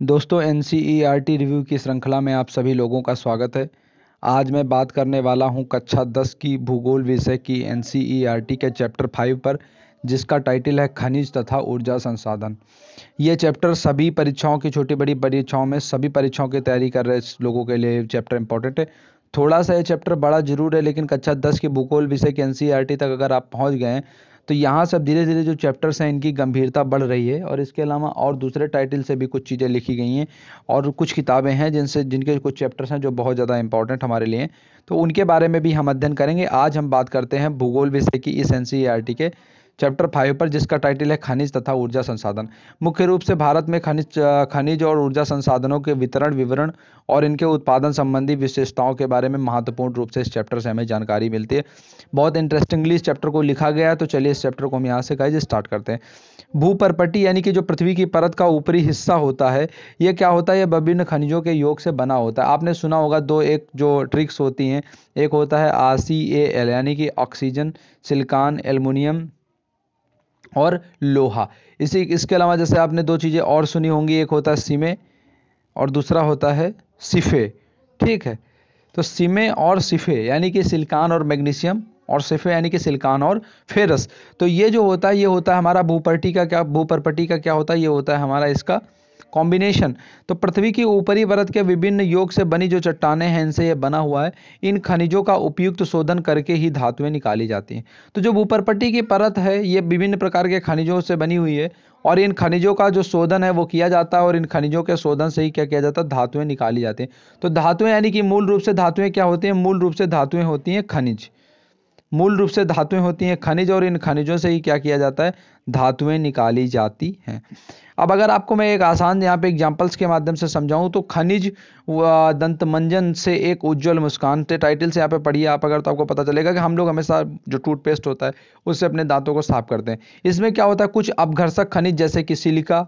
दोस्तों NCERT review की श्रृंखला में आप सभी लोगों का स्वागत है। आज मैं बात करने वाला हूं कक्षा 10 की भूगोल विषय की एनसीईआरटी के चैप्टर 5 पर, जिसका टाइटल है खनिज तथा ऊर्जा संसाधन। ये चैप्टर सभी परीक्षाओं की, छोटी बड़ी परीक्षाओं में सभी परीक्षाओं की तैयारी कर रहे लोगों के लिए चैप्टर इंपॉर्टेंट है। थोड़ा सा ये चैप्टर बड़ा जरूर है, लेकिन कक्षा 10 की भूगोल विषय की एनसीईआरटी तक अगर आप पहुंच गए हैं तो यहाँ से अब धीरे धीरे जो चैप्टर्स हैं इनकी गंभीरता बढ़ रही है। और इसके अलावा और दूसरे टाइटल से भी कुछ चीज़ें लिखी गई हैं और कुछ किताबें हैं जिनके कुछ चैप्टर्स हैं जो बहुत ज़्यादा इंपॉर्टेंट हमारे लिए, तो उनके बारे में भी हम अध्ययन करेंगे। आज हम बात करते हैं भूगोल विषय की इस एनसीईआरटी के चैप्टर 5 पर, जिसका टाइटल है खनिज तथा ऊर्जा संसाधन। मुख्य रूप से भारत में खनिज और ऊर्जा संसाधनों के वितरण, विवरण और इनके उत्पादन संबंधी विशेषताओं के बारे में महत्वपूर्ण रूप से इस चैप्टर से हमें जानकारी मिलती है। बहुत इंटरेस्टिंगली इस चैप्टर को लिखा गया है, तो चलिए इस चैप्टर को हम यहाँ से गाइस स्टार्ट करते हैं। भूपर्पटी यानी कि जो पृथ्वी की परत का ऊपरी हिस्सा होता है, ये क्या होता है? ये विभिन्न खनिजों के योग से बना होता है। आपने सुना होगा दो एक जो ट्रिक्स होती हैं, एक होता है RCAL यानी कि ऑक्सीजन, सिलिकॉन, एल्युमिनियम और लोहा। इसके अलावा जैसे आपने दो चीज़ें और सुनी होंगी, एक होता है सीमे और दूसरा होता है सिफे। ठीक है, तो सीमे और सिफे यानी कि सिलिकॉन और मैग्नीशियम, और सिफे यानी कि सिलिकॉन और फेरस। तो ये जो होता है, ये होता है हमारा भूपर्पटी का क्या होता है? ये होता है हमारा इसका कॉम्बिनेशन। तो पृथ्वी की ऊपरी परत के विभिन्न योग से बनी जो चट्टानें हैं, इनसे ये बना हुआ है। इन खनिजों का उपयुक्त शोधन करके ही धातुएं निकाली जाती हैं। तो जो भूपर्पटी की परत है, ये विभिन्न प्रकार के खनिजों से बनी हुई है और इन खनिजों का जो शोधन है वो किया जाता है, और इन खनिजों के शोधन से ही क्या किया जाता है? धातुएं निकाली जाती हैं। तो धातुएं यानी कि मूल रूप से धातुएं क्या होती हैं? मूल रूप से धातुएं होती हैं खनिज। मूल रूप से धातुएं होती हैं खनिज, और इन खनिजों से ही क्या किया जाता है? धातुएं निकाली जाती हैं। अब अगर आपको मैं एक आसान यहाँ पे एग्जांपल्स के माध्यम से समझाऊं, तो खनिज व दंतमंजन से एक उज्जवल मुस्कान के टाइटल से यहाँ पे पढ़िए आप अगर, तो आपको पता चलेगा कि हम लोग हमेशा जो टूथपेस्ट होता है उससे अपने दांतों को साफ करते हैं। इसमें क्या होता है? कुछ अपघर्षक खनिज जैसे कि सिलिका,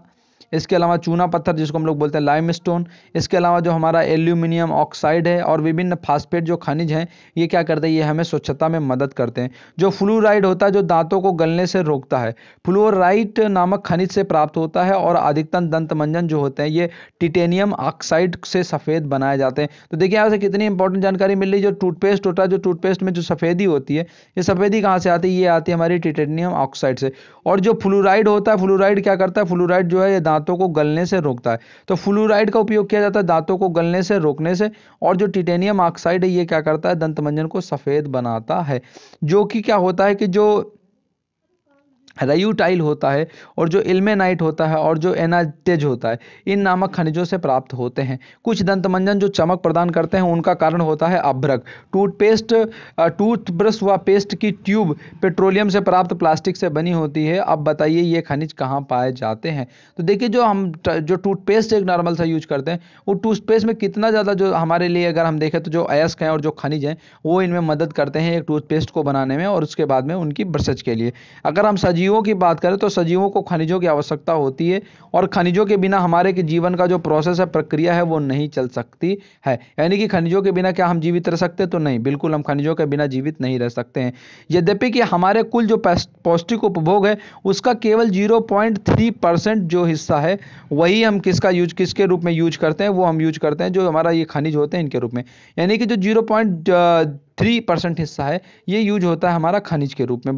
इसके अलावा चूना पत्थर जिसको हम लोग बोलते हैं लाइमस्टोन, इसके अलावा जो हमारा एल्यूमिनियम ऑक्साइड है और विभिन्न फास्फेट जो खनिज हैं, ये क्या करते हैं? ये हमें स्वच्छता में मदद करते हैं। जो फ्लूराइड होता है जो दांतों को गलने से रोकता है, फ्लोराइड नामक खनिज से प्राप्त होता है। और अधिकतर दंतमंजन जो होते हैं ये टिटेनियम ऑक्साइड से सफ़ेद बनाए जाते हैं। तो देखिए यहाँ से कितनी इंपॉर्टेंट जानकारी मिल रही है। जो टूथपेस्ट होता है, जो टूथपेस्ट में जो सफ़ेदी होती है, ये सफ़ेदी कहाँ से आती है? ये आती है हमारी टिटेनियम ऑक्साइड से। और जो फ्लूराइड होता है, फ्लूराइड क्या करता है? फ्लूराइड जो है ये दांतों को गलने से रोकता है। तो फ्लूराइड का उपयोग किया जाता है दांतों को गलने से रोकने से। और जो टिटेनियम ऑक्साइड है, ये क्या करता है? दंतमंजन को सफेद बनाता है। जो कि क्या होता है कि जो रयूटाइल होता है और जो इल्मेनाइट होता है और जो एनाटेज होता है, इन नामक खनिजों से प्राप्त होते हैं। कुछ दंतमंजन जो चमक प्रदान करते हैं, उनका कारण होता है अभ्रक। टूथब्रश व पेस्ट की ट्यूब पेट्रोलियम से प्राप्त प्लास्टिक से बनी होती है। अब बताइए ये खनिज कहाँ पाए जाते हैं? तो देखिए जो टूथपेस्ट एक नॉर्मल सा यूज करते हैं, वो टूथपेस्ट में कितना ज़्यादा जो हमारे लिए अगर हम देखें तो जो अयस्क हैं और जो खनिज हैं वो इनमें मदद करते हैं एक टूथपेस्ट को बनाने में और उसके बाद में उनकी ब्रशेज के लिए। अगर हम सजीवों की बात करें तो सजीवों को खनिजों की आवश्यकता होती है, और खनिजों के बिना हमारे के जीवन का जो प्रोसेस है, प्रक्रिया है, वो नहीं चल सकती है। यानी कि खनिजों के बिना क्या हम जीवित रह सकते? तो नहीं, बिल्कुल हम खनिजों के बिना जीवित नहीं रह सकते हैं। यद्यपि कि हमारे कुल जो पौष्टिक उपभोग है उसका केवल 0.3% जो हिस्सा है वही हम किसके रूप में यूज करते हैं? वो हम यूज करते हैं जो हमारा ये खनिज होते हैं इनके रूप में। यानी कि जो 0.3% हिस्सा है ये यूज होता है हमारा खनिज के रूप में।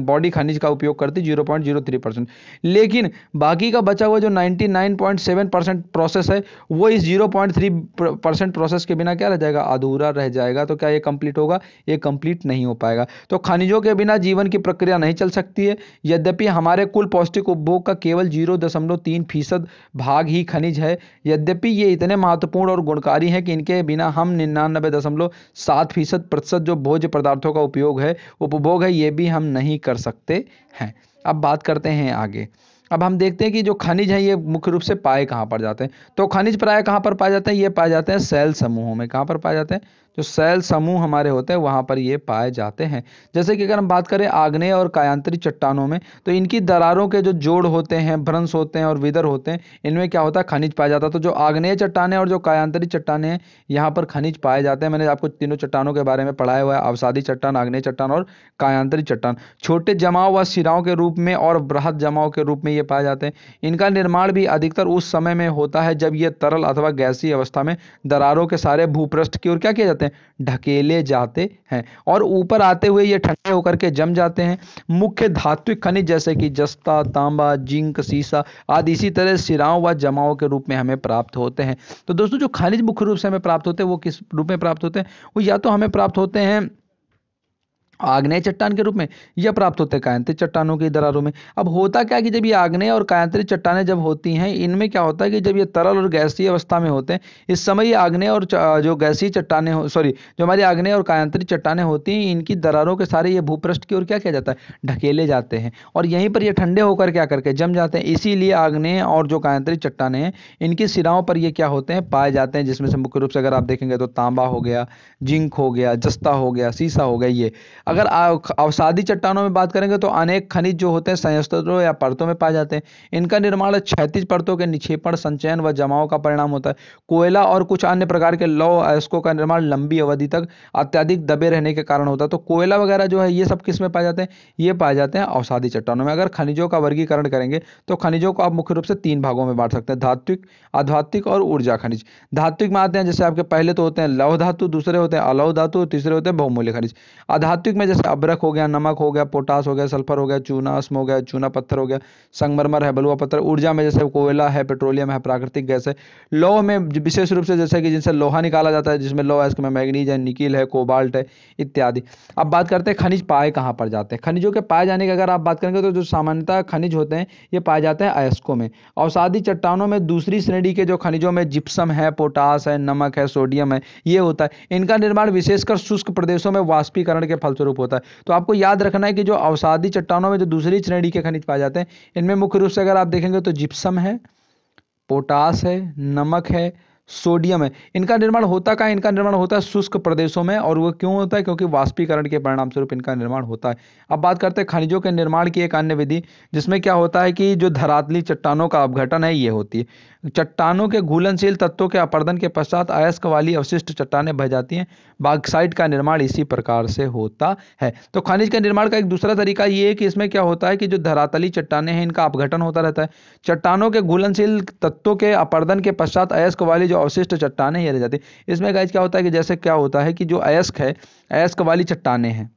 बॉडी खनिज का उपयोग करती है 0.03%। लेकिन बाकी का बचा हुआ जो 99.7% प्रोसेस है, वो इस 0.3% प्रोसेस के बिना क्या रह जाएगा? अधूरा रह जाएगा। तो क्या ये कंप्लीट होगा? ये कंप्लीट नहीं हो पाएगा। तो खनिजों के बिना जीवन की प्रक्रिया नहीं चल सकती है। यद्यपि हमारे कुल पौष्टिक उपभोग का केवल 0.3% भाग ही खनिज है। यद्यपि ये इतने महत्वपूर्ण और गुणकारी हैं कि इनके बिना हम 99.7% जो भोज्य पदार्थों का उपभोग है, ये भी हम नहीं कर सकते हैं। अब बात करते हैं आगे। अब हम देखते हैं कि जो खनिज हैं ये मुख्य रूप से पाए कहाँ पर जाते हैं। तो खनिज प्राय कहाँ पर पाए जाते हैं? ये पाए जाते हैं सेल समूहों में। कहाँ पर पाए जाते हैं? जो शैल समूह हमारे होते हैं वहां पर ये पाए जाते हैं। जैसे कि अगर हम बात करें आग्नेय और कायांतरी चट्टानों में, तो इनकी दरारों के जो जोड़ होते हैं, भ्रंश होते हैं और विदर होते हैं, इनमें क्या होता है, खनिज पाया जाता है। तो जो आग्नेय चट्टानें और जो कायांतरी चट्टानें हैं, यहाँ पर खनिज पाए जाते हैं। मैंने आपको तीनों चट्टानों के बारे में पढ़ाया हुआ है, अवसादी चट्टान, आग्नेय चट्टान और कायांतरी चट्टान। छोटे जमाव व शिराओं के रूप में और बृहद जमाव के रूप में ये पाए जाते हैं। इनका निर्माण भी अधिकतर उस समय में होता है जब ये तरल अथवा गैसीय अवस्था में दरारों के सारे भूपृष्ठ की ओर क्या किए जाते हैं, ढकेले जाते हैं, और ऊपर आते हुए ये ठंडे होकर के जम जाते हैं। मुख्य धात्विक खनिज जैसे कि जस्ता, तांबा, जिंक, सीसा आदि इसी तरह शिराओं व जमाओं के रूप में हमें प्राप्त होते हैं। तो दोस्तों जो खनिज मुख्य रूप से हमें प्राप्त होते हैं वो किस रूप में प्राप्त होते हैं, वो या तो हमें प्राप्त होते हैं आग्नेय चट्टान के रूप में, या प्राप्त होते हैं कायांतरित चट्टानों की दरारों में। अब होता क्या है कि जब ये आग्नेय और कायांतरित चट्टानें जब होती हैं, इनमें क्या होता है कि जब ये तरल और गैसीय अवस्था में होते हैं, इस समय ये आग्नेय और जो गैसीय चट्टानें जो हमारी आग्नेय और कायांतरित चट्टानें होती हैं, इनकी दरारों के सारे ये भूपृष्ठ की ओर क्या किया जाता है, ढकेले जाते हैं, और यहीं पर ये ठंडे होकर क्या करके जम जाते हैं। इसीलिए आग्नेय और जो कायांतरित चट्टानें हैं, इनकी सिराओं पर ये क्या होते हैं, पाए जाते हैं, जिसमें से मुख्य रूप से अगर आप देखेंगे तो तांबा हो गया, जिंक हो गया, जस्ता हो गया, सीसा हो गया। ये अगर अवसादी चट्टानों में बात करेंगे तो अनेक खनिज जो होते हैं संयंत्रों या परतों में पाए जाते हैं। इनका निर्माण क्षैतिज परतों के निक्षेपण, संचयन व जमाव का परिणाम होता है। कोयला और कुछ अन्य प्रकार के लौह अयस्कों का निर्माण लंबी अवधि तक अत्यधिक दबे रहने के कारण होता है। तो कोयला वगैरह जो है ये सब किस में पाए जाते हैं, ये पाए जाते हैं अवसादी चट्टानों में। अगर खनिजों का वर्गीकरण करेंगे तो खनिजों को आप मुख्य रूप से 3 भागों में बांट सकते हैं, धात्विक, अधात्विक और ऊर्जा खनिज। धात्विक में आते हैं जैसे आपके पहले तो होते हैं लौह धातु, दूसरे होते हैं अलौह धातु, तीसरे होते हैं बहुमूल्य खनिज। अधात्विक में जैसे अभ्रक हो गया, नमक हो गया, पोटास हो गया, सल्फर हो गया, चूना अश्म हो गया, चूना पत्थर हो गया, संगमरमर है, बलुआ पत्थर। ऊर्जा में जैसे कोयला है, पेट्रोलियम है, प्राकृतिक गैस है। लौह में विशेष रूप से जैसे कि जिनसे लोहा निकाला जाता है, जिसमें लौह है, मैग्नीज है, निकिल है, कोबाल्ट है इत्यादि। अब बात करते हैं खनिज पाए कहाँ पर जाते हैं। खनिजों के पाए जाने की अगर आप बात करेंगे तो जो सामान्यतः खनिज होते हैं ये पाए जाते हैं अयस्कों में। अवसादी चट्टानों में दूसरी श्रेणी के जो खनिजों में जिप्सम है, पोटास है, नमक है, सोडियम है, ये होता है। इनका निर्माण विशेषकर शुष्क प्रदेशों में वाष्पीकरण के फलस्वरूप होता है। तो आपको याद रखना है कि जो अवसादी चट्टानों में जो दूसरी श्रेणी के खनिज पाए जाते हैं, इनमें मुख्य रूप से अगर आप देखेंगे तो जिप्सम है, पोटास है, नमक है, सोडियम है। इनका निर्माण होता कहाँ है, इनका निर्माण होता है शुष्क प्रदेशों में। और वो क्यों होता है, क्योंकि वाष्पीकरण के परिणाम स्वरूप इनका निर्माण होता है। अब बात करते हैं खनिजों के निर्माण की एक अन्य विधि, जिसमें क्या होता है कि जो धरातली चट्टानों का अपघटन है ये होती है। चट्टानों के घुलनशील तत्वों के अपरदन के पश्चात अयस्क वाली अवशिष्ट चट्टानें बह जाती हैं। बॉक्साइट का निर्माण इसी प्रकार से होता है। तो खनिज के निर्माण का एक दूसरा तरीका ये है कि इसमें क्या होता है कि जो धरातली चट्टानें हैं इनका अपघटन होता रहता है। चट्टानों के घुलनशील तत्वों के अपरदन के पश्चात अयस्क वाली जो अवशिष्ट चट्टानें ये रह जाती है। इसमें गाइस क्या होता है कि जैसे क्या होता है कि जो अयस्क है, अयस्क वाली चट्टानें हैं,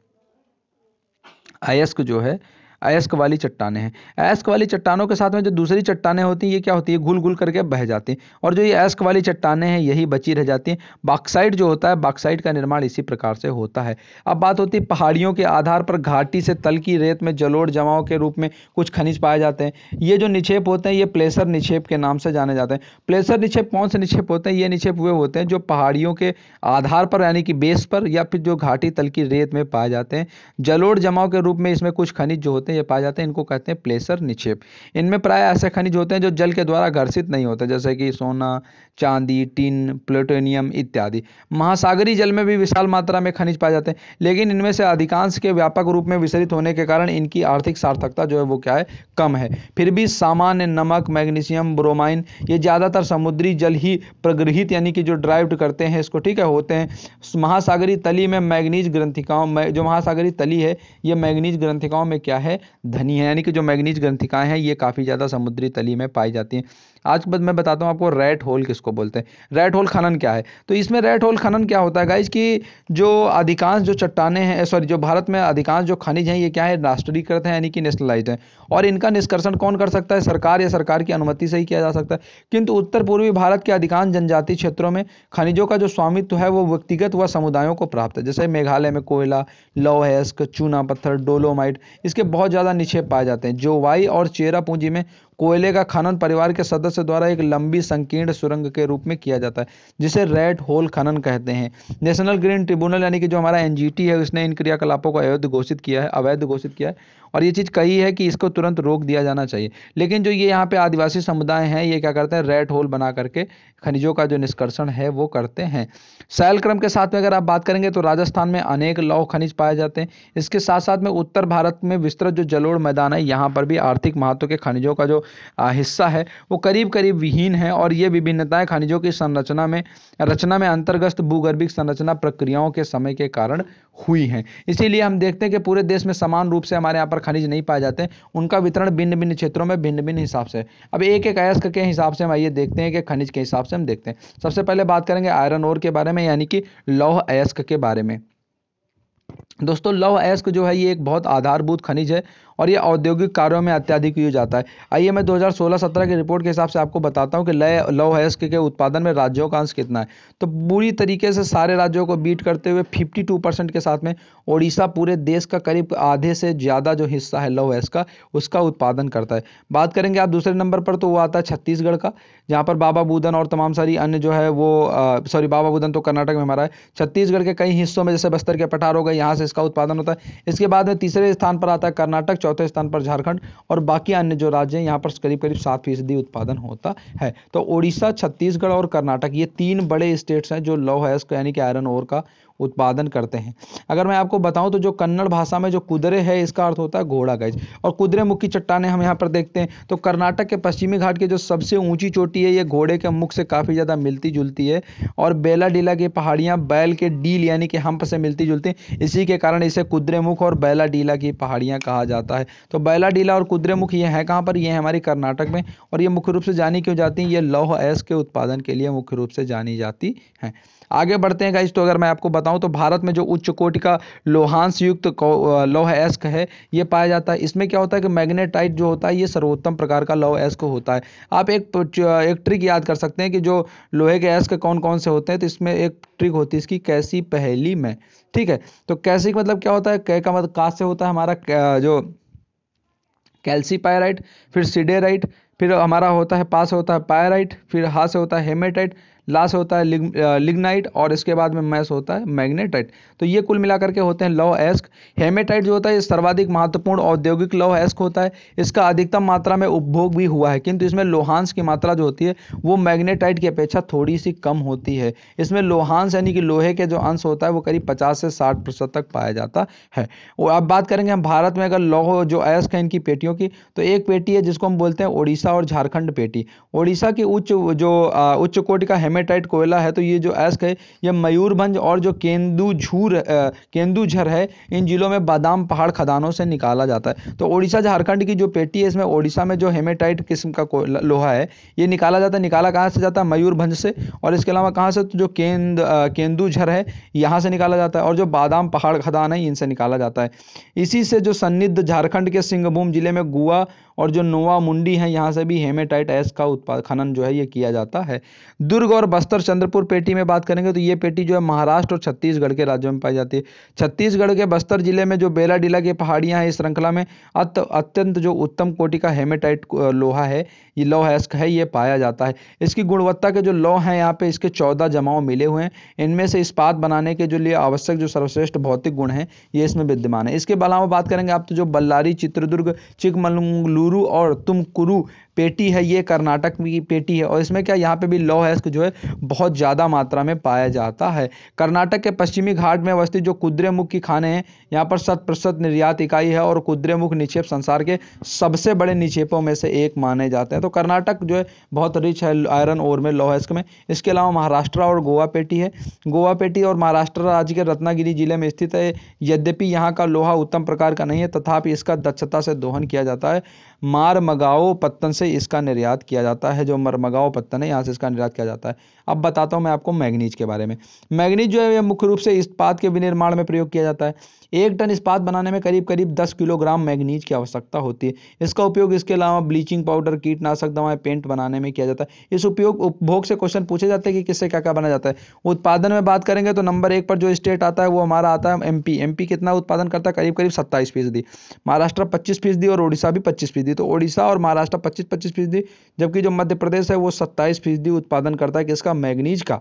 अयस्क जो है अयस्क वाली चट्टानें हैं, अयस्क वाली चट्टानों के साथ में जो दूसरी चट्टानें होती हैं ये क्या होती है, घुल घुल करके बह जाती हैं, और जो ये अयस्क वाली चट्टानें हैं यही बची रह जाती हैं। बॉक्साइट जो होता है, बॉक्साइट का निर्माण इसी प्रकार से होता है। अब बात होती है पहाड़ियों के आधार पर घाटी से तल की रेत में जलोढ़ जमाव के रूप में कुछ खनिज पाए जाते हैं। ये जो निक्षेप होते हैं ये प्लेसर निक्षेप के नाम से जाने जाते हैं। प्लेसर निक्षेप कौन से निक्षेप होते हैं, ये निक्षेप वे होते हैं जो पहाड़ियों के आधार पर यानी कि बेस पर या फिर जो घाटी तल की रेत में पाए जाते हैं। जलोढ़ जमाव के रूप में इसमें कुछ खनिज जो होते हैं ये पाए जाते हैं, इनको कहते हैं प्लेसर निक्षेप। इनमें प्राय ऐसे खनिज होते हैं जो जल के द्वारा घर्षित नहीं होते, जैसे कि सोना, चांदी, टिन, प्लूटोनियम इत्यादि। महासागरीय जल में भी विशाल मात्रा में खनिज पाए जाते हैं, लेकिन इनमें से अधिकांश के व्यापक रूप में विसरित होने के कारण इनकी आर्थिक सार्थकता जो है वो क्या है, कम है। फिर भी सामान्य नमक, मैग्नीशियम, ब्रोमाइन ये ज़्यादातर समुद्री जल ही प्रगृहित यानी कि जो ड्राइव्ड करते हैं इसको, ठीक है, होते हैं। महासागरीय तली में मैग्नीज ग्रंथिकाओं में, जो महासागरीय तली है ये मैग्नीज ग्रंथिकाओं में क्या है, धनी है, यानी कि जो मैग्नीज ग्रंथिकाएं हैं ये काफ़ी ज़्यादा समुद्री तली में पाई जाती हैं। आज के बाद मैं बताता हूँ आपको रेट होल किसको बोलते हैं। रेट होल खनन क्या है, तो इसमें रेट होल खनन क्या होता है गाइज कि जो अधिकांश जो चट्टानें हैं, सॉरी, जो भारत में अधिकांश जो खनिज हैं ये क्या है, राष्ट्रीयकृत है यानी कि नेशनलाइज्ड है। और इनका निष्कर्षण कौन कर सकता है, सरकार या सरकार की अनुमति से ही किया जा सकता है। किंतु उत्तर पूर्वी भारत के अधिकांश जनजातीय क्षेत्रों में खनिजों का जो स्वामित्व है वो व्यक्तिगत व समुदायों को प्राप्त है। जैसे मेघालय में कोयला, लौह अयस्क, चूना पत्थर, डोलोमाइट इसके बहुत ज़्यादा निक्षेप पाए जाते हैं। जोवाई और चेरा पूंजी में कोयले का खनन परिवार के सदस्य द्वारा एक लंबी संकीर्ण सुरंग के रूप में किया जाता है, जिसे रेड होल खनन कहते हैं। नेशनल ग्रीन ट्रिब्यूनल यानी कि जो हमारा एनजीटी है उसने इन क्रियाकलापों को अवैध घोषित किया है और ये चीज़ कही है कि इसको तुरंत रोक दिया जाना चाहिए। लेकिन जो ये यहाँ पे आदिवासी समुदाय हैं, ये क्या करते हैं, रेड होल बना करके खनिजों का जो निष्कर्षण है वो करते हैं। शैल क्रम के साथ में अगर आप बात करेंगे तो राजस्थान में अनेक लौह खनिज पाए जाते हैं। इसके साथ साथ में उत्तर भारत में विस्तृत जो जलोढ़ मैदान है, यहाँ पर भी आर्थिक महत्व के खनिजों का जो हिस्सा है वो करीब करीब विहीन है, और ये विभिन्नताएं खनिजों की रचना में अंतर्गत भूगर्भिक संरचना प्रक्रियाओं के समय के कारण हुई हैं। इसीलिए हम देखते हैं कि पूरे देश में समान रूप से हमारे यहाँ पर खनिज नहीं पाए जाते हैं, उनका वितरण भिन्न भिन्न क्षेत्रों में भिन्न भिन्न हिसाब से। अब एक एक अयस्क के हिसाब से हम आइए देखते हैं कि खनिज के हिसाब से हम देखते हैं। सबसे पहले बात करेंगे आयरन ओर के बारे में, यानी कि लौह अयस्क के बारे में। दोस्तों, लौह अयस्क जो है ये एक बहुत आधारभूत खनिज है और ये औद्योगिक कार्यों में अत्यधिक यूज आता है। आइए मैं 2016-17 की रिपोर्ट के हिसाब से आपको बताता हूं कि लौह अयस्क के उत्पादन में राज्यों का अंश कितना है। तो बुरी तरीके से सारे राज्यों को बीट करते हुए 52% के साथ में ओडिशा पूरे देश का करीब आधे से ज़्यादा जो हिस्सा है लौह अयस्क का, उसका उत्पादन करता है। बात करेंगे आप दूसरे नंबर पर, तो वो आता है छत्तीसगढ़ का, जहाँ पर बाबा बूदन और तमाम सारी अन्य जो है वो बाबा बूदन तो कर्नाटक में हमारा है। छत्तीसगढ़ के कई हिस्सों में जैसे बस्तर के पठार हो गए, यहाँ से इसका उत्पादन होता है। इसके बाद में तीसरे स्थान पर आता है कर्नाटक, चौथे स्थान पर झारखंड, और बाकी अन्य जो राज्य हैं यहाँ पर करीब करीब 7% उत्पादन होता है। तो ओडिशा, छत्तीसगढ़ और कर्नाटक, ये 3 बड़े स्टेट्स हैं जो लौह अयस्क यानी कि आयरन ओर का उत्पादन करते हैं। अगर मैं आपको बताऊं तो जो कन्नड़ भाषा में जो कुदरे है, इसका अर्थ होता है घोड़ा गाइज, और कुदरे मुख की चट्टानें हम यहाँ पर देखते हैं। तो कर्नाटक के पश्चिमी घाट की जो सबसे ऊंची चोटी है, ये घोड़े के मुख से काफ़ी ज़्यादा मिलती जुलती है, और बेलाडीला की पहाड़ियाँ बैल के डील यानी कि हम्प से मिलती जुलती हैं। इसी के कारण इसे कुद्रे मुख और बेलाडीला की पहाड़ियाँ कहा जाता है। तो बेलाडीला और कुद्रे मुख ये है कहाँ पर, ये है हमारी कर्नाटक में, और ये मुख्य रूप से जानी क्यों जाती हैं, ये लौह अयस्क के उत्पादन के लिए मुख्य रूप से जानी जाती हैं। आगे बढ़ते हैं गाइस, तो अगर मैं आपको बताऊं तो भारत में जो उच्च कोटि का लोहांश युक्त लौह अयस्क है, ये पाया जाता है। इसमें क्या होता है कि मैग्नेटाइट जो होता है, ये सर्वोत्तम प्रकार का लौह अयस्क होता है। आप एक ट्रिक याद कर सकते हैं कि जो लोहे के अयस्क कौन कौन से होते हैं, तो इसमें एक ट्रिक होती है इसकी, कैसी पहेली में। ठीक है, तो कैसी का मतलब क्या होता है, कै का मतलब का से होता है हमारा जो कैल्सीपायराइट, फिर सिडेराइट, फिर हमारा होता है पा से होता है पायराइट, फिर हा से होता है हेमेटाइट, ला से होता है लिग्नाइट, और इसके बाद में मै से होता है मैग्नेटाइट। तो ये कुल मिलाकर के होते हैं लौह अयस्क। हेमेटाइट जो होता है ये सर्वाधिक महत्वपूर्ण औद्योगिक लौह अयस्क होता है। इसका अधिकतम मात्रा में उपभोग भी हुआ है, किंतु इसमें लोहांश की मात्रा जो होती है वो मैग्नेटाइट की अपेक्षा थोड़ी सी कम होती है। इसमें लोहांश यानी कि लोहे के जो अंश होता है वो करीब 50 से 60% तक पाया जाता है। और अब बात करेंगे हम भारत में अगर लौह जो अयस्क है इनकी पेटियों की, तो एक पेटी है जिसको हम बोलते हैं ओडिशा और झारखंड पेटी। ओडिशा की उच्च कोटि का हेमेटाइट कोयला है, तो ये जो अयस्क है ये मयूरभंज और जो केंदुझर है, इन जिलों में बादाम पहाड़ खदानों से निकाला जाता है। तो ओडिशा झारखंड की जो पेटी है, इसमें ओडिशा में जो हेमेटाइट किस्म का लोहा है ये निकाला जाता है। निकाला कहाँ से जाता है, मयूरभंज से, और इसके अलावा कहाँ से, तो जो केंदुझर है यहाँ से निकाला जाता है, और जो बादाम पहाड़ खदान है इनसे निकाला जाता है। इसी से जो सन्निध झारखंड के सिंहभूम जिले में गुआ और जो नोवा मुंडी है, यहाँ से भी हेमेटाइट अयस्क का खनन जो है ये किया जाता है। दुर्ग और बस्तर चंद्रपुर पेटी में बात करेंगे तो ये पेटी जो है महाराष्ट्र और छत्तीसगढ़ के राज्यों में पाई जाती है। छत्तीसगढ़ के बस्तर जिले में जो बेलाडीला की पहाड़ियां हैं, इस श्रृंखला में अत्यंत जो उत्तम कोटि का हेमेटाइट लोहा है, ये लौह अयस्क है, ये पाया जाता है। इसकी गुणवत्ता के जो लौह हैं यहाँ पे इसके 14 जमाव मिले हुए हैं। इनमें से इस्पात बनाने के जो लिए आवश्यक जो सर्वश्रेष्ठ भौतिक गुण हैं ये इसमें विद्यमान है। इसके अलावा बात करेंगे आप तो जो बल्लारी, चित्रदुर्ग, चिकमंगलुरु और तुमकुरु पेटी है, ये कर्नाटक की पेटी है, और इसमें क्या यहाँ पे भी लौह अयस्क जो है बहुत ज़्यादा मात्रा में पाया जाता है। कर्नाटक के पश्चिमी घाट में अवस्थित जो कुद्रेमुख की खाने हैं, यहाँ पर 100% निर्यात इकाई है, और कुद्रेमुख निक्षेप संसार के सबसे बड़े निक्षेपों में से एक माने जाते हैं। तो कर्नाटक जो है बहुत रिच है आयरन ओर में, लौह अयस्क में। इसके अलावा महाराष्ट्र और गोवा पेटी है। गोवा पेटी और महाराष्ट्र राज्य के रत्नागिरी जिले में स्थित है। यद्यपि यहाँ का लोहा उत्तम प्रकार का नहीं है, तथापि इसका दक्षता से दोहन किया जाता है। मारमगाओ पत्तन से इसका निर्यात किया जाता है, जो मरमगाओ पत्तन है यहाँ से इसका निर्यात किया जाता है। अब बताता हूँ मैं आपको मैग्नीज के बारे में। मैग्नीज जो है यह मुख्य रूप से इस्पात के विनिर्माण में प्रयोग किया जाता है। 1 टन इस्पात बनाने में करीब करीब 10 किलोग्राम मैग्नीज की आवश्यकता होती है। इसका उपयोग इसके अलावा ब्लीचिंग पाउडर, कीटनाशक दवाएं, पेंट बनाने में किया जाता है। इस उपभोग से क्वेश्चन पूछे जाते हैं कि किससे क्या क्या बना जाता है। उत्पादन में बात करेंगे तो नंबर 1 पर जो स्टेट आता है वो हमारा आता है एमपी। एमपी कितना उत्पादन करता है, करीब करीब 27%। महाराष्ट्र 25% और ओडिशा भी 25%। तो ओडिशा और महाराष्ट्र 25-25%, जबकि जो मध्य प्रदेश है वो 27% उत्पादन करता है किसका, मैग्नीज का।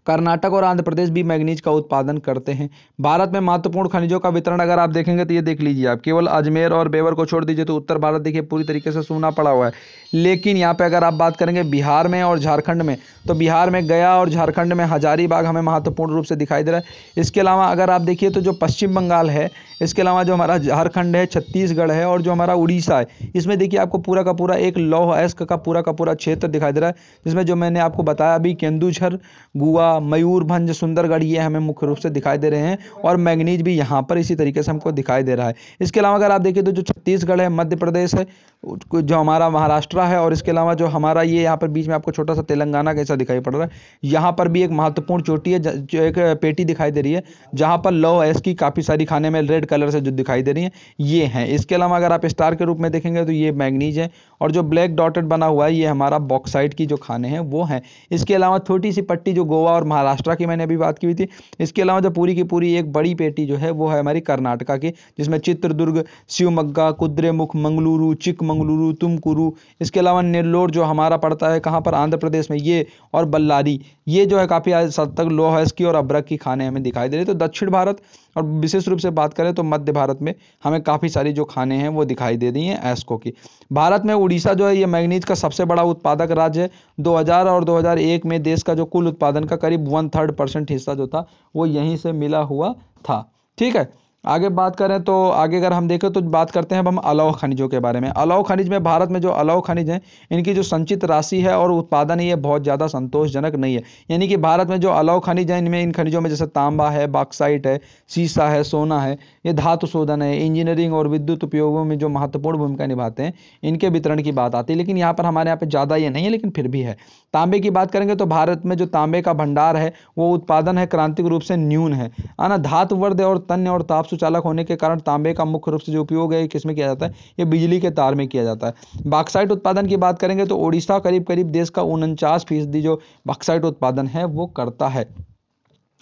कर्नाटक और आंध्र प्रदेश भी मैग्नीज का उत्पादन करते हैं। भारत में महत्वपूर्ण खनिजों का वितरण अगर आप देखेंगे तो ये देख लीजिए आप, केवल अजमेर और बेवर को छोड़ दीजिए तो उत्तर भारत देखिए पूरी तरीके से सूना पड़ा हुआ है। लेकिन यहाँ पे अगर आप बात करेंगे बिहार में और झारखंड में, तो बिहार में गया और झारखंड में हजारीबाग हमें महत्वपूर्ण रूप से दिखाई दे रहा है। इसके अलावा अगर आप देखिए तो जो पश्चिम बंगाल है, इसके अलावा जो हमारा झारखंड है, छत्तीसगढ़ है और जो हमारा उड़ीसा है, इसमें देखिए आपको पूरा का पूरा एक लौह अयस्क का पूरा क्षेत्र दिखाई दे रहा है, जिसमें जो मैंने आपको बताया अभी केंदुझर, गुआ, मयूरभंज, सुंदरगढ़ ये हमें मुख्य रूप से दिखाई दे रहे हैं और मैग्नीज भी यहाँ पर इसी तरीके से हमको दिखाई दे रहा है। इसके अलावा अगर आप देखिए तो जो छत्तीसगढ़ है, मध्य प्रदेश है, जो हमारा महाराष्ट्र है और इसके अलावा जो हमारा ये यहाँ पर बीच में आपको छोटा सा तेलंगाना कैसा दिखाई पड़ रहा है, यहाँ पर भी एक महत्वपूर्ण चोटी है, जो एक पेटी दिखाई दे रही है, जहाँ पर लौह अयस्क की काफ़ी सारी खाने में रेड कलर से जो दिखाई दे रही हैं ये हैं। इसके अलावा अगर आप स्टार के रूप में देखेंगे तो ये मैग्नीज है और जो ब्लैक डॉटेड बना हुआ है ये हमारा बॉक्साइट की जो खाने हैं वो हैं। इसके अलावा छोटी सी पट्टी जो गोवा और महाराष्ट्र की मैंने अभी बात की हुई थी, इसके अलावा जो पूरी की पूरी एक बड़ी पेटी जो है वो है हमारी कर्नाटका की, जिसमें चित्रदुर्ग, शिवमोग्गा, कुद्रेमुख, मंगलुरु, चिकमंगलुरु, तुमकुरु, इसके अलावा नेल्लोर जो हमारा पड़ता है कहाँ पर, आंध्र प्रदेश में, ये और बल्लारी, ये जो है काफ़ी हद तक लौह अयस्क की और अभ्रक की खाने हमें दिखाई दे रही है। तो दक्षिण भारत और विशेष रूप से बात करें तो मध्य भारत में हमें काफ़ी सारी जो खाने हैं वो दिखाई दे रही हैं अयस्कों की। भारत में उड़ीसा जो है ये मैग्नीज का सबसे बड़ा उत्पादक राज्य है। 2000 और 2001 में देश का जो कुल उत्पादन का करीब 1/3% हिस्सा जो था वो यहीं से मिला हुआ था। ठीक है, आगे बात करें तो आगे अगर हम देखें तो बात करते हैं अब हम अलौह खनिजों के बारे में। अलौह खनिज में भारत में जो अलौह खनिज हैं इनकी जो संचित राशि है और उत्पादन है ये बहुत ज़्यादा संतोषजनक नहीं है। यानी कि भारत में जो अलौह खनिज हैं इनमें, इन खनिजों में जैसे तांबा है, बॉक्साइट है, सीसा है, सोना है, ये धातु शोधन है, इंजीनियरिंग और विद्युत उपयोगों में जो महत्वपूर्ण भूमिका निभाते हैं, इनके वितरण की बात आती है। लेकिन यहाँ पर हमारे यहाँ पे ज़्यादा ये नहीं है, लेकिन फिर भी है। तांबे की बात करेंगे तो भारत में जो तांबे का भंडार है वो उत्पादन है क्रांतिक रूप से न्यून है। आना धातु वर्ध और तन्य और ताप सुचालक होने के कारण तांबे का मुख्य रूप से जो उपयोग है किसमें किया जाता है, ये बिजली के तार में किया जाता है। बॉक्साइट उत्पादन की बात करेंगे तो ओडिशा करीब करीब देश का 49% जो बॉक्साइट उत्पादन है वो करता है।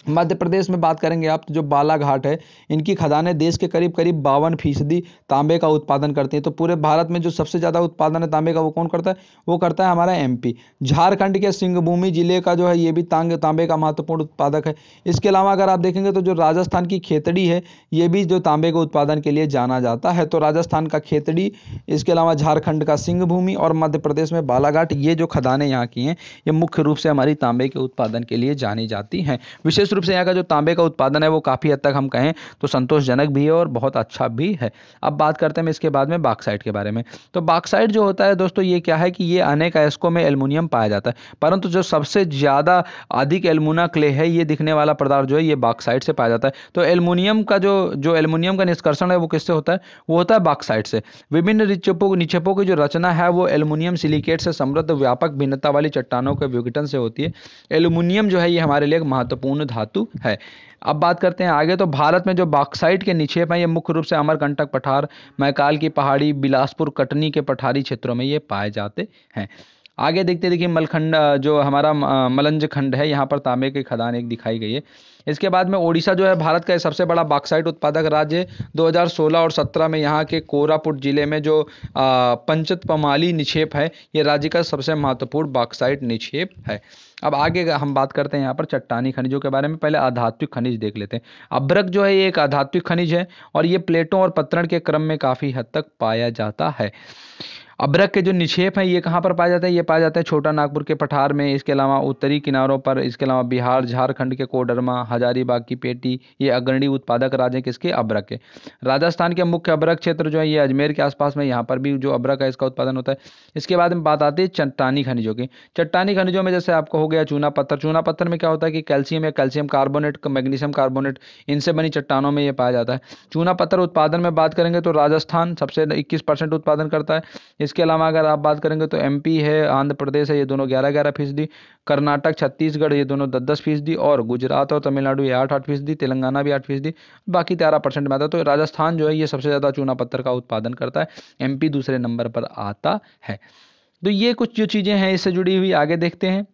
मध्य प्रदेश में बात करेंगे आप तो जो बालाघाट है, इनकी खदानें देश के करीब करीब 52% तांबे का उत्पादन करती हैं। तो पूरे भारत में जो सबसे ज़्यादा उत्पादन है तांबे का वो कौन करता है, वो करता है हमारा एमपी। झारखंड के सिंहभूमि जिले का जो है ये भी तांबे का महत्वपूर्ण उत्पादक है। इसके अलावा अगर आप देखेंगे तो जो राजस्थान की खेतड़ी है ये भी जो तांबे के उत्पादन के लिए जाना जाता है। तो राजस्थान का खेतड़ी, इसके अलावा झारखंड का सिंहभूमि और मध्य प्रदेश में बालाघाट, ये जो खदानें यहाँ की हैं ये मुख्य रूप से हमारी तांबे के उत्पादन के लिए जानी जाती हैं। विशेष रूप से यहाँ का जो तांबे का उत्पादन है वो काफ़ी हद तक हम कहें तो संतोषजनक भी है और बहुत अच्छा भी है। अब बात करते हैं इसके बाद में बॉक्साइट के बारे में। तो बॉक्साइट जो होता है दोस्तों ये क्या है कि ये अनेक अयस्कों में एल्युमिनियम पाया जाता है, परंतु जो सबसे ज़्यादा अधिक एल्युमिना क्ले है ये दिखने वाला पदार्थ जो है ये बॉक्साइट से पाया जाता है। तो एल्युमिनियम का जो एल्युमिनियम का निष्कर्षण है वो किससे होता है, वो होता है बॉक्साइट से। विभिन्न निक्षेपों की जो रचना है वो एल्युमिनियम सिलिकेट से समृद्ध व्यापक भिन्नता वाली चट्टानों के विघटन से होती है। एल्युमिनियम जो है ये हमारे लिए एक महत्वपूर्ण धातु है। अब बात करते हैं आगे। तो भारत में जो बॉक्साइट के निक्षेप हैं ये मुख्य रूप से अमरकंटक पठार, मैकाल की पहाड़ी, बिलासपुर, कटनी के पठारी क्षेत्रों में ये पाए जाते हैं। आगे देखिए मलखंड जो हमारा मलंज खंड है यहाँ पर तांबे की खदान एक दिखाई गई है। इसके बाद में ओडिशा जो है भारत का सबसे बड़ा बॉक्साइट उत्पादक राज्य है। 2016 और 17 में यहाँ के कोरापुट जिले में जो पंचतपमाली निक्षेप है ये राज्य का सबसे महत्वपूर्ण बॉक्साइट निक्षेप है। अब आगे हम बात करते हैं यहाँ पर चट्टानी खनिजों के बारे में। पहले आधात्विक खनिज देख लेते हैं। अभ्रक जो है ये एक आधात्विक खनिज है और ये प्लेटों और पत्थर के क्रम में काफ़ी हद तक पाया जाता है। अभ्रक के जो निक्षेप हैं ये कहाँ पर पाया जाता है, ये पाया जाता है छोटा नागपुर के पठार में, इसके अलावा उत्तरी किनारों पर, इसके अलावा बिहार, झारखंड के कोडरमा, हजारीबाग की पेटी, ये अग्रणी उत्पादक राज्य हैं किसके, अभ्रक के। राजस्थान के मुख्य अभ्रक क्षेत्र जो है ये अजमेर के आसपास में, यहाँ पर भी जो अभ्रक है इसका उत्पादन होता है। इसके बाद में बात आती है चट्टानी खनिजों की। चट्टानी खनिजों में जैसे आपको हो गया चूना पत्थर। चूना पत्थर में क्या होता है कि कैल्शियम या कैल्शियम कार्बोनेट, मैग्नीशियम कार्बोनेट, इनसे बनी चट्टानों में ये पाया जाता है। चूना पत्थर उत्पादन में बात करेंगे तो राजस्थान सबसे 21% उत्पादन करता है। इसके अलावा अगर आप बात करेंगे तो एमपी है, आंध्र प्रदेश है, ये दोनों 11-11%, कर्नाटक, छत्तीसगढ़ ये दोनों 10-10%, और गुजरात और तमिलनाडु ये 8-8%, तेलंगाना भी 8%, बाकी 13% में आता है। तो राजस्थान जो है ये सबसे ज़्यादा चूना पत्थर का उत्पादन करता है, एमपी दूसरे नंबर पर आता है। तो ये कुछ जो चीज़ें हैं इससे जुड़ी हुई, आगे देखते हैं।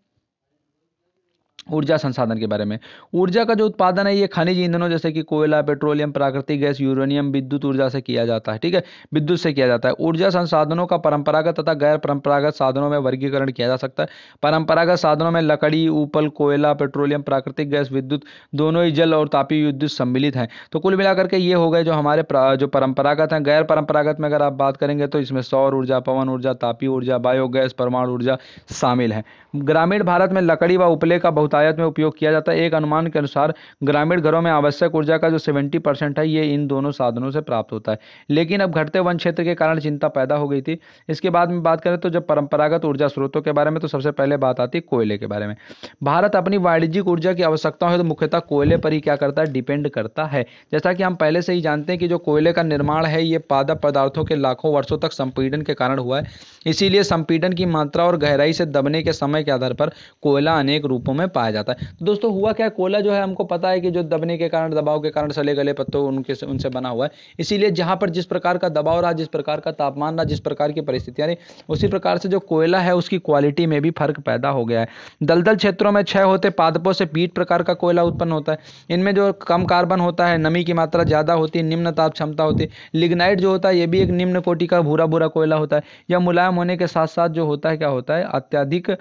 ऊर्जा संसाधन के बारे में। ऊर्जा का जो उत्पादन है ये खनिज ईंधनों जैसे कि कोयला, पेट्रोलियम, प्राकृतिक गैस, यूरेनियम, विद्युत ऊर्जा से किया जाता है। ठीक है, विद्युत से किया जाता है। ऊर्जा संसाधनों का परंपरागत तथा गैर परंपरागत साधनों में वर्गीकरण किया जा सकता है। परंपरागत साधनों में लकड़ी, उपल, कोयला, पेट्रोलियम, प्राकृतिक गैस, विद्युत, दोनों ही जल और तापीय विद्युत सम्मिलित हैं। तो कुल मिलाकर के ये हो गए जो हमारे जो परंपरागत हैं। गैर परंपरागत में अगर आप बात करेंगे तो इसमें सौर ऊर्जा, पवन ऊर्जा, तापीय ऊर्जा, बायोगैस, परमाणु ऊर्जा शामिल है। ग्रामीण भारत में लकड़ी व उपले का बहुतायत में उपयोग किया जाता है। एक अनुमान के अनुसार ग्रामीण घरों में आवश्यक ऊर्जा का जो 70% है ये इन दोनों साधनों से प्राप्त होता है। लेकिन अब घटते वन क्षेत्र के कारण चिंता पैदा हो गई थी। इसके बाद में बात करें तो जब परंपरागत ऊर्जा स्रोतों के बारे में, तो सबसे पहले बात आती है कोयले के बारे में। भारत अपनी वाणिज्यिक ऊर्जा की आवश्यकताओं है तो मुख्यतः कोयले पर ही क्या करता है, डिपेंड करता है। जैसा कि हम पहले से ही जानते हैं कि जो कोयले का निर्माण है ये पादप पदार्थों के लाखों वर्षों तक संपीड़न के कारण हुआ है। इसीलिए संपीड़न की मात्रा और गहराई से दबने के समय के आधार पर कोयला अनेक रूपों में पाया जाता है। तो दोस्तों हुआ क्या, कोयला जो है हमको पता है कि जो दबने के कारण, दबाव के कारण सले गले पत्तों उनसे बना हुआ है। इसीलिए जहां पर जिस प्रकार का दबाव रहा, जिस प्रकार का तापमान रहा, जिस प्रकार की परिस्थितियां रही, उसी प्रकार से जो कोयला है उसकी क्वालिटी में भी फर्क पैदा हो गया है। दलदल क्षेत्रों में क्षय होते पादपों से पीट प्रकार का कोयला उत्पन्न होता है। इनमें जो कम कार्बन होता है, नमी की मात्रा ज्यादा होती है, निम्न ताप क्षमता होती है। लिग्नाइट जो होता है ये भी एक निम्न कोटि का भूरा भूरा कोयला होता है। यह मुलायम होने के साथ साथ जो होता है क्या होता है, अत्यधिक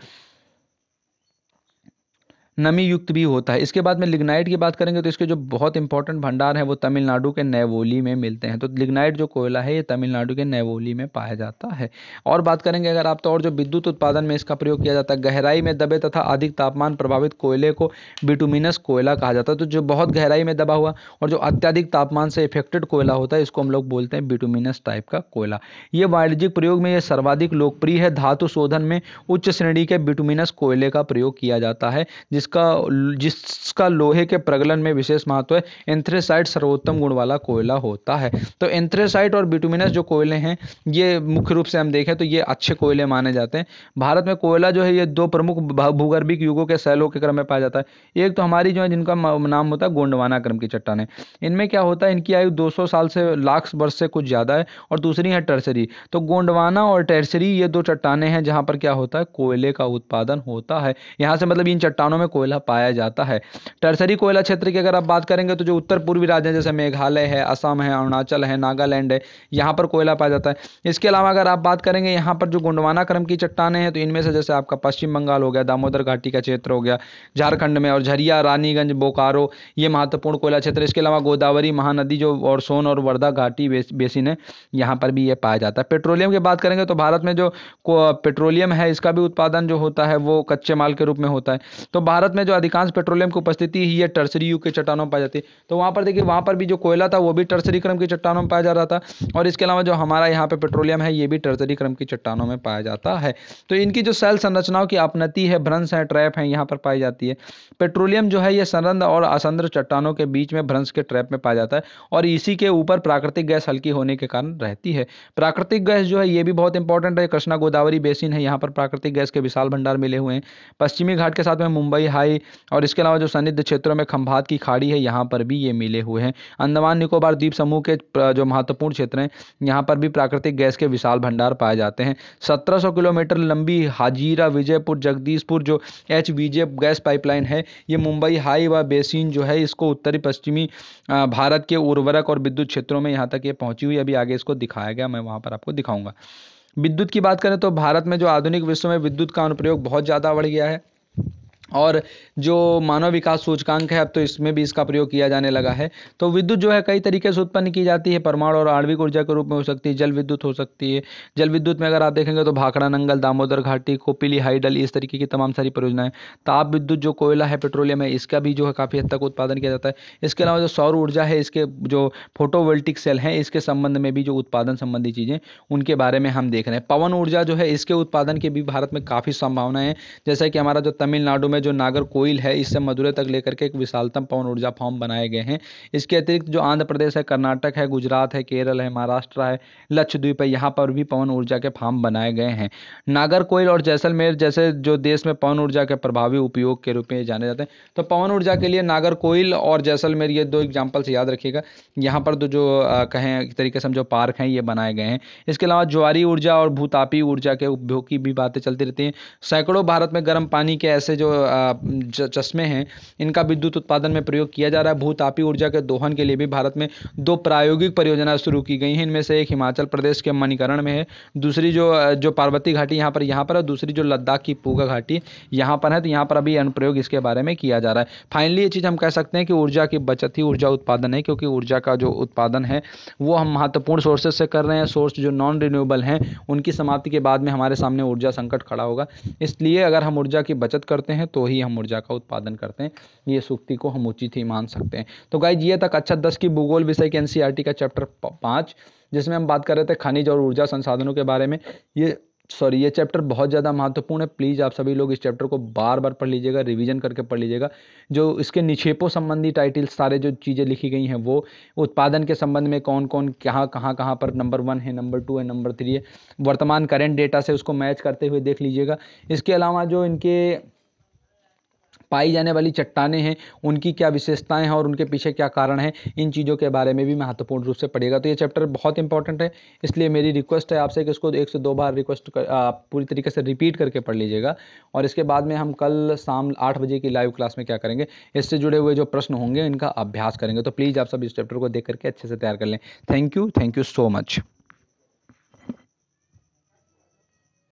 नमी युक्त भी होता है। इसके बाद में लिग्नाइट की बात करेंगे तो इसके जो बहुत इंपॉर्टेंट भंडार है वो तमिलनाडु के नैवोली में मिलते हैं। तो लिग्नाइट जो कोयला है ये तमिलनाडु के नैवोली में पाया जाता है। और बात करेंगे अगर आप तो और जो विद्युत उत्पादन में इसका प्रयोग किया जाता है, गहराई में दबे तथा अधिक तापमान प्रभावित कोयले को बिटुमिनस कोयला कहा जाता है। तो जो बहुत गहराई में दबा हुआ और जो अत्यधिक तापमान से इफेक्टेड कोयला होता है इसको हम लोग बोलते हैं बिटुमिनस टाइप का कोयला। ये वाणिज्यिक प्रयोग में ये सर्वाधिक लोकप्रिय है। धातु शोधन में उच्च श्रेणी के बिटुमिनस कोयले का प्रयोग किया जाता है जिसका लोहे के प्रगलन में विशेष महत्व है। एंथ्रेसाइट सर्वोत्तम गुण वाला कोयला होता है। तो एंथ्रेसाइट और बिटुमिनस जो कोयले हैं ये मुख्य रूप से हम देखें तो ये अच्छे कोयले माने जाते हैं। भारत में कोयला जो है ये दो प्रमुख भूगर्भिक युगों के शैलों के क्रम में पाया जाता है। एक तो हमारी जो है जिनका नाम होता है गोंडवाना क्रम की चट्टानें। इनमें क्या होता है, इनकी आयु 200 साल से लाख वर्ष से कुछ ज्यादा है। और दूसरी है टर्सरी। तो गोंडवाना और टर्सरी ये दो चट्टानें हैं जहां पर क्या होता है, कोयले का उत्पादन होता है। यहां से मतलब इन चट्टानों में कोयला पाया जाता है। टर्सरी कोयला क्षेत्र की अगर आप बात करेंगे तो जो उत्तर पूर्वी राज्य जैसे मेघालय है, असम है, अरुणाचल है, नागालैंड है, यहाँ पर कोयला पाया जाता है। इसके अलावा अगर आप बात करेंगे यहाँ पर जो गोंडवाना क्रम की चट्टानें हैं तो इनमें से जैसे आपका पश्चिम बंगाल हो गया, दामोदर घाटी का क्षेत्र हो गया झारखंड में, और झरिया, रानीगंज, बोकारो ये महत्वपूर्ण कोयला क्षेत्र। इसके अलावा गोदावरी महानदी जो और सोन और वर्धा घाटी बेसिन है यहाँ पर भी ये पाया जाता है। पेट्रोलियम की बात करेंगे तो भारत में जो पेट्रोलियम है इसका भी उत्पादन जो होता है वो कच्चे माल के रूप में होता है। तो भारत में जो अधिकांश पेट्रोलियम की उपस्थिति ही है टर्सरी युग के चट्टानों में पाई जाती है। तो वहां पर देखिए वहां पर भी जो कोयला था वो भी टर्सरी क्रम की चट्टानों में पाया जा रहा था। और इसके अलावा जो हमारा यहाँ पे पेट्रोलियम है ये भी टर्सरी क्रम की चट्टानों में पाया जाता है। तो इनकी जो सेल संरचनाओं की अपनति है, भ्रंश है, ट्रैप है, यहाँ पर पाई जाती है। पेट्रोलियम जो है ये संरंध्र और असंरंध्र चट्टानों के बीच में भ्रंश के ट्रैप में पाया जाता है। और इसी के ऊपर प्राकृतिक गैस हल्की होने के कारण रहती है। प्राकृतिक गैस जो है ये भी बहुत इंपॉर्टेंट है। कृष्णा गोदावरी बेसिन है, यहाँ पर प्राकृतिक गैस के विशाल भंडार मिले हुए हैं। पश्चिमी घाट के साथ में मुंबई हाई और इसके अलावा जो सन्निध क्षेत्रों में खंभात की खाड़ी है यहाँ पर भी ये मिले हुए हैं। अंडमान निकोबार द्वीप समूह के जो महत्वपूर्ण क्षेत्र हैं यहाँ पर भी प्राकृतिक गैस के विशाल भंडार पाए जाते हैं। 1700 किलोमीटर लंबी हाजीरा विजयपुर जगदीशपुर जो HVJ गैस पाइपलाइन है ये मुंबई हाई व बेसिन जो है इसको उत्तरी पश्चिमी भारत के उर्वरक और विद्युत क्षेत्रों में यहाँ तक ये पहुंची हुई। अभी आगे इसको दिखाया गया, मैं वहां पर आपको दिखाऊंगा। विद्युत की बात करें तो भारत में जो आधुनिक विश्व में विद्युत का अनुप्रयोग बहुत ज़्यादा बढ़ गया है। और जो मानव विकास सूचकांक है अब तो इसमें भी इसका प्रयोग किया जाने लगा है। तो विद्युत जो है कई तरीके से उत्पन्न की जाती है। परमाणु और आणविक ऊर्जा के रूप में हो सकती है, जल विद्युत हो सकती है। जल विद्युत में अगर आप देखेंगे तो भाखड़ा नंगल, दामोदर घाटी, कोपिली, हाइडल इस तरीके की तमाम सारी परियोजनाएं। ताप विद्युत जो कोयला है, पेट्रोलियम है, इसका भी जो है काफ़ी हद तक उत्पादन किया जाता है। इसके अलावा जो सौर ऊर्जा है, इसके जो फोटोवोल्टिक सेल हैं इसके संबंध में भी जो उत्पादन संबंधी चीज़ें उनके बारे में हम देख रहे हैं। पवन ऊर्जा जो है इसके उत्पादन की भी भारत में काफ़ी संभावनाएं हैं। जैसे कि हमारा जो तमिलनाडु में जो नागरकोइल है इससे मदुरै तक लेकर के एक विशालतम पवन ऊर्जा फार्म बनाए गए हैं। इसके अतिरिक्त जो आंध्र प्रदेश है, कर्नाटक है, गुजरात है, केरल है, महाराष्ट्र है, लक्षद्वीप है, यहाँ पर भी पवन ऊर्जा के फार्म बनाए गए हैं। नागरकोइल और जैसलमेर जैसे जो देश में पवन ऊर्जा के प्रभावी उपयोग के रूप में जाने जाते हैं। तो पवन ऊर्जा के लिए नागरकोइल और जैसलमेर ये दो एग्जाम्पल से याद रखिएगा। यहाँ पर तो जो कहें एक तरीके से हम जो पार्क हैं ये बनाए गए हैं। इसके अलावा ज्वारी ऊर्जा और भूतापी ऊर्जा के उपयोग की भी बातें चलती रहती हैं। सैकड़ों भारत में गर्म पानी के ऐसे जो चश्मे हैं इनका विद्युत उत्पादन में प्रयोग किया जा रहा है। भूतापीय ऊर्जा के दोहन के लिए भी भारत में 2 प्रायोगिक परियोजनाएं शुरू की गई हैं। इनमें से एक हिमाचल प्रदेश के मणिकरण में है, दूसरी जो पार्वती घाटी यहाँ पर है, दूसरी जो लद्दाख की पूगा घाटी यहाँ पर है। तो यहाँ पर अभी अनुप्रयोग इसके बारे में किया जा रहा है। फाइनली ये चीज़ हम कह सकते हैं कि ऊर्जा की बचत ही ऊर्जा उत्पादन है, क्योंकि ऊर्जा का जो उत्पादन है वो हम महत्वपूर्ण सोर्सेज से कर रहे हैं। सोर्स जो नॉन रिन्यूएबल हैं उनकी समाप्ति के बाद में हमारे सामने ऊर्जा संकट खड़ा होगा। इसलिए अगर हम ऊर्जा की बचत करते हैं तो ही हम ऊर्जा का उत्पादन करते हैं। ये सूक्ति को हम उचित ही मान सकते हैं। तो गाइस ये था कक्षा 10 की भूगोल विषय के एनसीईआरटी का चैप्टर 5, जिसमें हम बात कर रहे थे खनिज और ऊर्जा संसाधनों के बारे में। ये चैप्टर बहुत ज़्यादा महत्वपूर्ण है। प्लीज़ आप सभी लोग इस चैप्टर को बार बार पढ़ लीजिएगा, रिवीजन करके पढ़ लीजिएगा। जो इसके निक्षेपों संबंधी टाइटल्स सारे जो चीज़ें लिखी गई हैं, वो उत्पादन के संबंध में कौन कौन कहाँ पर नंबर 1 है, नंबर 2 है, नंबर 3 है, वर्तमान करेंट डेटा से उसको मैच करते हुए देख लीजिएगा। इसके अलावा जो इनके पाई जाने वाली चट्टानें हैं उनकी क्या विशेषताएं हैं और उनके पीछे क्या कारण है, इन चीज़ों के बारे में भी महत्वपूर्ण रूप से पढ़िएगा। तो ये चैप्टर बहुत इंपॉर्टेंट है, इसलिए मेरी रिक्वेस्ट है आपसे कि इसको 1 से 2 बार पूरी तरीके से रिपीट करके पढ़ लीजिएगा। और इसके बाद में हम कल शाम 8 बजे की लाइव क्लास में क्या करेंगे, इससे जुड़े हुए जो प्रश्न होंगे इनका अभ्यास करेंगे। तो प्लीज़ आप सब इस चैप्टर को देख करके अच्छे से तैयार कर लें। Thank you so much.